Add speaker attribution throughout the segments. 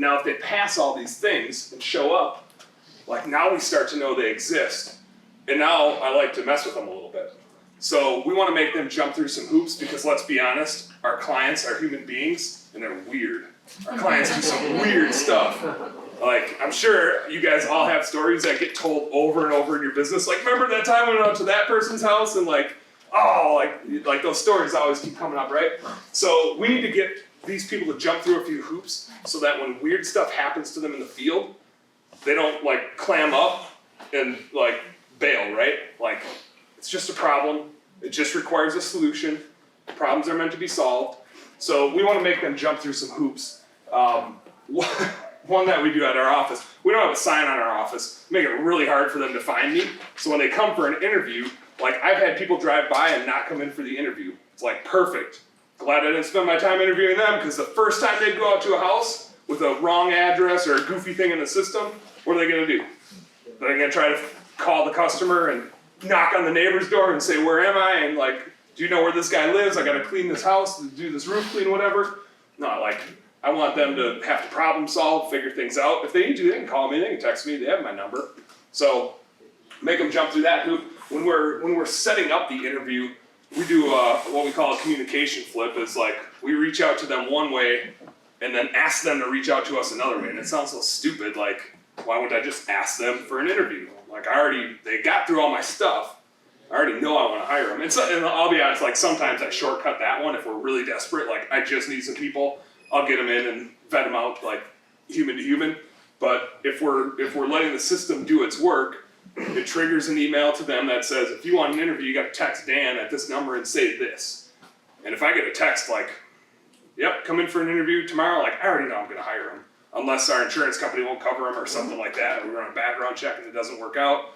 Speaker 1: Now, if they pass all these things and show up, like now we start to know they exist. And now I like to mess with them a little bit. So we want to make them jump through some hoops because let's be honest, our clients are human beings and they're weird. Our clients do some weird stuff. Like, I'm sure you guys all have stories that get told over and over in your business. Like, remember that time we went out to that person's house and like, oh, like those stories always keep coming up, right? So we need to get these people to jump through a few hoops so that when weird stuff happens to them in the field, they don't like clam up and like bail, right? Like, it's just a problem. It just requires a solution. Problems are meant to be solved. So we want to make them jump through some hoops. One that we do at our office, we don't have a sign on our office. Make it really hard for them to find me. So when they come for an interview, like I've had people drive by and not come in for the interview. It's like, perfect. Glad I didn't spend my time interviewing them because the first time they go out to a house with a wrong address or a goofy thing in the system, what are they gonna do? They're gonna try to call the customer and knock on the neighbor's door and say, where am I? And like, do you know where this guy lives? I gotta clean this house, do this roof clean, whatever. No, like, I want them to have to problem solve, figure things out. If they need to, they can call me, they can text me, they have my number. So make them jump through that hoop. When we're setting up the interview, we do what we call a communication flip. It's like we reach out to them one way and then ask them to reach out to us another way. And it sounds so stupid, like, why wouldn't I just ask them for an interview? Like they got through all my stuff. I already know I want to hire them. And I'll be honest, like sometimes I shortcut that one if we're really desperate. Like I just need some people. I'll get them in and vet them out like human to human. But if we're letting the system do its work, it triggers an email to them that says, if you want an interview, you got to text Dan at this number and say this. And if I get a text like, yep, come in for an interview tomorrow, like I already know I'm going to hire them. Unless our insurance company won't cover them or something like that. We run a background check and it doesn't work out.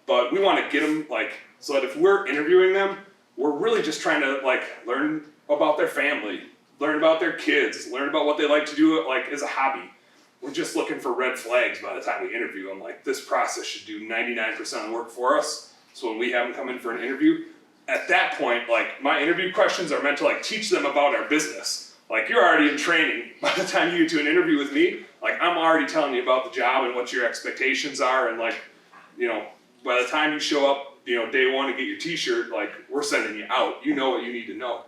Speaker 1: But we want to get them like, so that if we're interviewing them, we're really just trying to like learn about their family, learn about their kids, learn about what they like to do like as a hobby. We're just looking for red flags by the time we interview them. Like this process should do 99% of the work for us. So when we have them come in for an interview, at that point, like my interview questions are meant to like teach them about our business. Like you're already in training by the time you get to an interview with me. Like I'm already telling you about the job and what your expectations are. And like, you know, by the time you show up, you know, day one to get your t-shirt, like we're sending you out. You know what you need to know.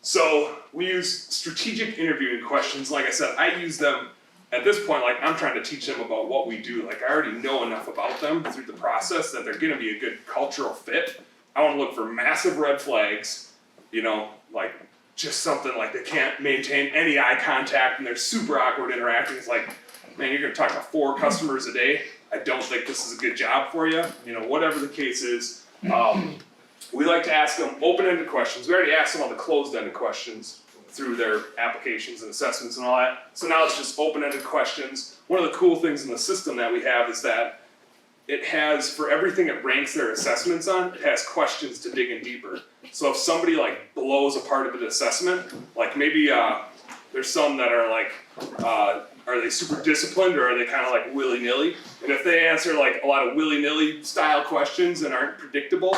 Speaker 1: So we use strategic interviewing questions. Like I said, I use them at this point, like I'm trying to teach them about what we do. Like I already know enough about them through the process that they're gonna be a good cultural fit. I wanna look for massive red flags, you know, like just something like they can't maintain any eye contact and they're super awkward interacting. It's like, man, you're gonna talk to 4 customers a day. I don't think this is a good job for you. You know, whatever the case is. We like to ask them open-ended questions. We already asked them all the closed-ended questions through their applications and assessments and all that. So now it's just open-ended questions. One of the cool things in the system that we have is that it has, for everything it ranks their assessments on, it has questions to dig in deeper. So if somebody like blows a part of an assessment, like maybe there's some that are like, are they super disciplined or are they kind of like willy-nilly? And if they answer like a lot of willy-nilly style questions and aren't predictable,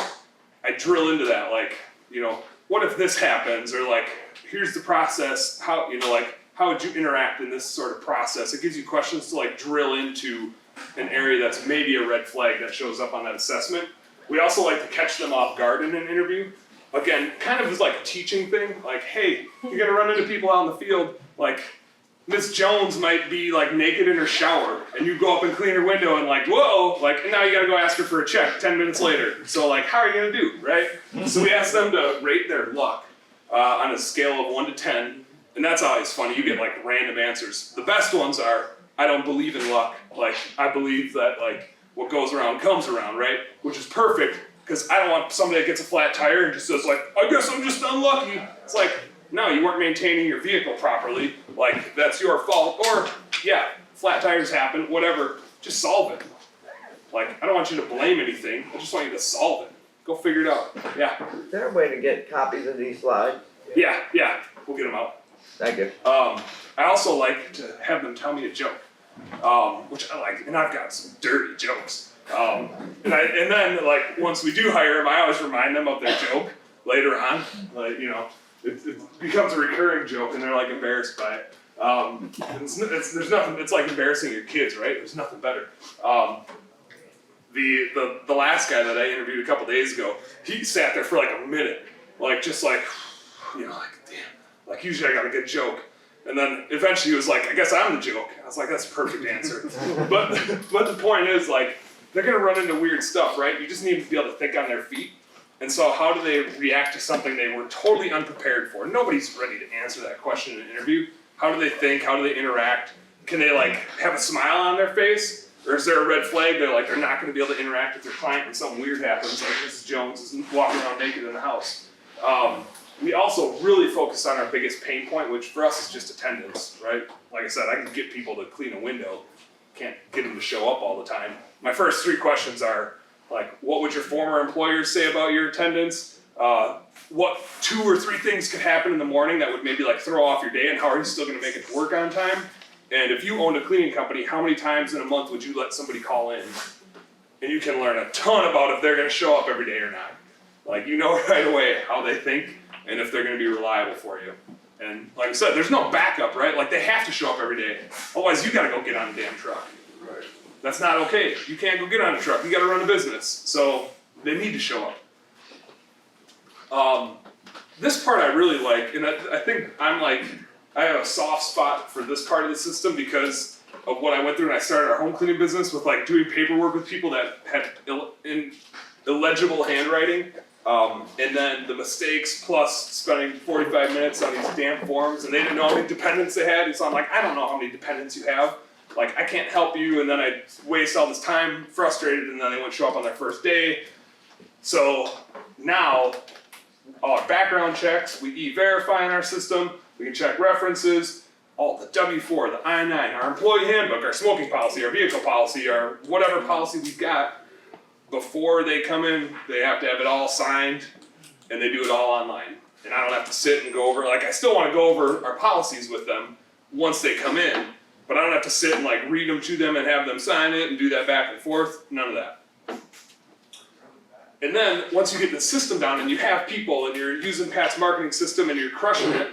Speaker 1: I drill into that, like, you know, what if this happens? Or like, here's the process, how, you know, like, how would you interact in this sort of process? It gives you questions to like drill into an area that's maybe a red flag that shows up on that assessment. We also like to catch them off guard in an interview. Again, kind of as like a teaching thing, like, hey, you're gonna run into people out in the field, like, Miss Jones might be like naked in her shower, and you go up and clean her window and like, whoa, like, and now you gotta go ask her for a check 10 minutes later. So like, how are you gonna do, right? So we ask them to rate their luck on a scale of 1 to 10, and that's always funny. You get like random answers. The best ones are, I don't believe in luck. Like, I believe that like what goes around comes around, right? Which is perfect, because I don't want somebody that gets a flat tire and just says like, I guess I'm just unlucky. It's like, no, you weren't maintaining your vehicle properly. Like, that's your fault. Or, yeah, flat tires happen, whatever. Just solve it. Like, I don't want you to blame anything. I just want you to solve it. Go figure it out. Yeah.
Speaker 2: Is there a way to get copies of these slides?
Speaker 1: Yeah. We'll get them out.
Speaker 2: Thank you.
Speaker 1: I also like to have them tell me a joke, which I like, and I've got some dirty jokes. And then, like, once we do hire them, I always remind them of their joke later on. Like, you know, it becomes a recurring joke, and they're like embarrassed by it. There's nothing. It's like embarrassing your kids, right? There's nothing better. The last guy that I interviewed a couple days ago, he sat there for like a minute, like just like, you know, like damn, like usually I got a good joke, and then eventually he was like, I guess I'm the joke. I was like, that's a perfect answer. but the point is like they're gonna run into weird stuff, right? You just need to be able to think on their feet. And so how do they react to something they were totally unprepared for? Nobody's ready to answer that question in an interview. How do they think? How do they interact? Can they like have a smile on their face? Or is there a red flag? They're not going to be able to interact with their client when something weird happens, like Mrs. Jones is walking around naked in the house. We also really focus on our biggest pain point, which for us is just attendance, right? Like I said, I can get people to clean a window. Can't get them to show up all the time. My first 3 questions are, like, what would your former employers say about your attendance? What 2 or 3 things could happen in the morning that would maybe like throw off your day, and how are you still gonna make it to work on time? And if you owned a cleaning company, how many times in a month would you let somebody call in? And you can learn a ton about if they're gonna show up every day or not. Like, you know right away how they think and if they're gonna be reliable for you. And like I said, there's no backup, right? Like they have to show up every day. Otherwise you gotta go get on a damn truck. Right. That's not okay. You can't go get on a truck. You got to run a business. So they need to show up. This part I really like, and I think I have a soft spot for this part of the system because of what I went through when I started our home cleaning business with like doing paperwork with people that had illegible handwriting. And then the mistakes plus spending 45 minutes on these damn forms, and they didn't know how many dependents they had. And so I'm like, I don't know how many dependents you have. Like, I can't help you, and then I waste all this time frustrated, and then they wouldn't show up on their first day. So now, all our background checks, we e-verify in our system, we can check references, all the W-4, the I-9, our employee handbook, our smoking policy, our vehicle policy, our whatever policy we've got. Before they come in, they have to have it all signed, and they do it all online. And I don't have to sit and go over, like, I still want to go over our policies with them once they come in, but I don't have to sit and like read them to them and have them sign it and do that back and forth. None of that. And then once you get the system down and you have people and you're using Pat's marketing system and you're crushing it,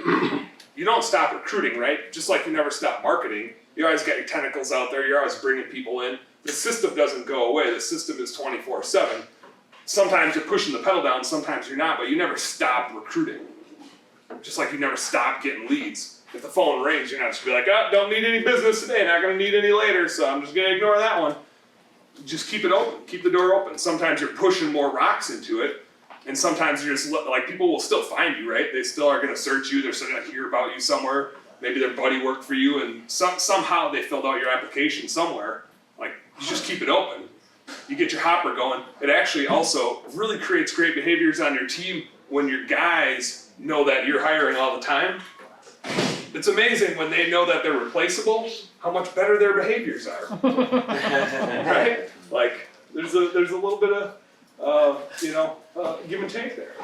Speaker 1: you don't stop recruiting, right? Just like you never stop marketing. You always got your tentacles out there. You're always bringing people in. The system doesn't go away. The system is 24/7. Sometimes you're pushing the pedal down, sometimes you're not, but you never stop recruiting. Just like you never stop getting leads. If the phone rings, you're not just be like, oh, don't need any business today, not gonna need any later, so I'm just gonna ignore that one. Just keep it open, keep the door open. Sometimes you're pushing more rocks into it, and sometimes you're just, like, people will still find you, right? They still are gonna search you, they're still gonna hear about you somewhere. Maybe their buddy worked for you, and somehow they filled out your application somewhere. Like, you just keep it open. You get your hopper going. It actually also really creates great behaviors on your team when your guys know that you're hiring all the time. It's amazing when they know that they're replaceable, how much better their behaviors are. Right? Like, there's a little bit of, give and take there.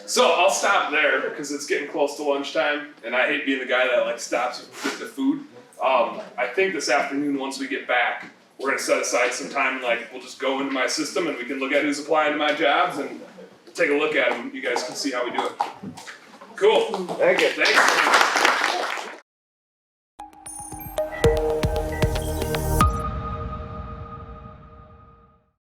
Speaker 1: So I'll stop there because it's getting close to lunchtime, and I hate being the guy that like stops you from getting the food. I think this afternoon, once we get back, we're gonna set aside some time, and like we'll just go into my system and we can look at who's applying to my jobs and take a look at them. You guys can see how we do it. Cool.
Speaker 2: Thank you.
Speaker 1: Thanks.